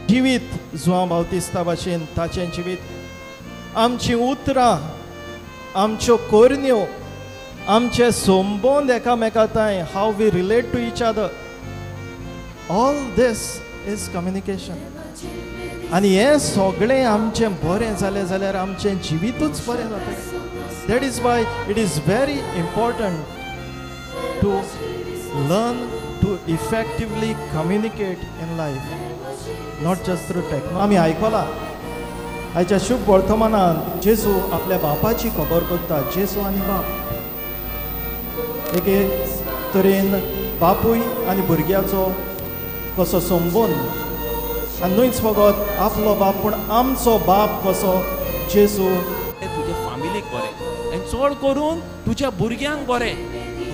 जिवीत जुआंव बावतिस्ता भाशेन ताचें जिवीत आमची उतरां आमच्यो कोरन्यो आमचे सोंबोंद एकामेकांताय how we relate to each other all this is communication आनी हें सगळें आमचें बरें जालें जाल्यार आमचें जिवीतूच बरें जातलें that is why it is very important to learn to effectively communicate in life not just through technology आमी आयकलां आयच्या शुभ वर्तमानांत जेजू आपल्या बापाची खबर करता जेजू आनी बाप एके तरेन बापूय आनी भुरग्याचो कसो संबंद आनी न्हूच फकत आपलो बाप पूण आमचो बाप कसो जेजू तुजे फामिलीक बरें आनी चड करून तुज्या भुरग्यांक बरें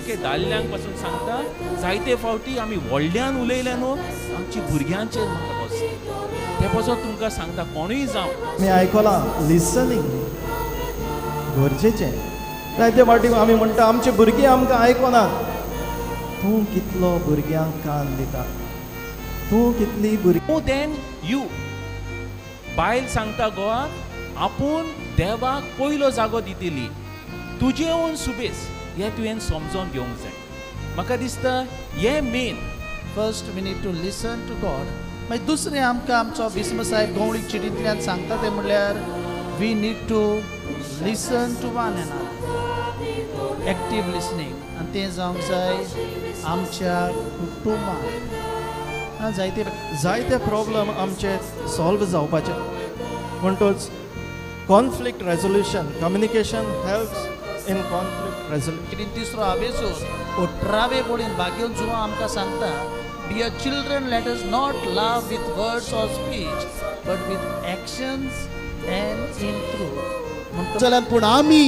ओके दादल्यांक पासून सांगता जायते फावटी आमी व्हडल्यान उलयले न्हू आमची भुरग्यांचेर म्हाका बसता ते पासून तुमकां सांगता कोणूय जावं मी आयकलां लिसनींग गरजेचें जायते फावटी आमी म्हणटा आमची भुरगीं आमकां आयकनात तूं कितलो भुरग्यांक कान दिता तूं कितली भुरगीं देन यू बायल सांगता गोवाक आपूण देवाक पयलो जागो दितली तुजे ओन सुबेज हे तुवें समजून घेवंक जाय म्हाका दिसता हे main first we need to listen to God मागीर दुसरें आमकां आमचो बिस्म साहेब गवळी चिडींतल्यान सांगता तें म्हणल्यार we need to listen to one another active listening आनी तें जावंक जाय आमच्या कुटुंबांत जायते प्रॉब्लेम आमचे सॉल्व जावपाचे म्हणटच conflict resolution communication helps in conflict resolution तिसरो हांवेचो 18वे बोडीन भाग्योन जुवा आमकां सांगता dear children let us not love with words or speech but with actions and in truth जाल्यार पूण आमी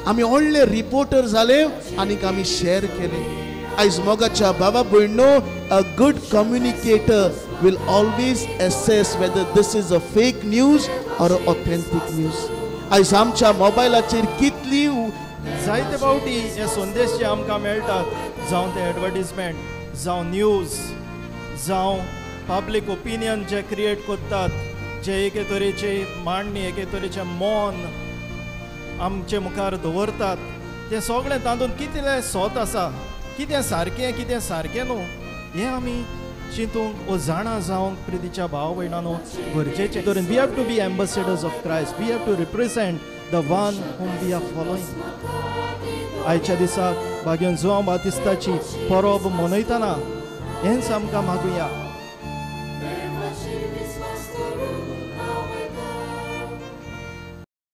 व्हडले रिपोर्टर जाले आनी आमी शेअर केले आयज मोगाच्या बाबा भयणो a good communicator will always assess whether this is a fake news or an authentic news. आयज आमच्या मोबायलाचेर कितली जायते फावटी हे संदेश जे आमकां मेळटात जावं ते एडवर्टिजमेंट जावं न्यूज जावं पब्लीक ओपिनियन जे क्रिएट करतात जे एके तरेचे मांडणी एके तरेचे मौन आमचे मुखार दवरतात ते सगळें तातूंत कितलें सोत आसा कितें सारकें न्हू हें आमी चिंतूंक ओ जाणा जावंक प्रितीच्या भाव भयणांनो गरजेचें तरेन we have to be ambassadors of Christ we have to represent the one whom we are following आयच्या दिसाक भाग्योन जुआंव बातिस्ताची परब मनयतना हेंच आमकां मागुया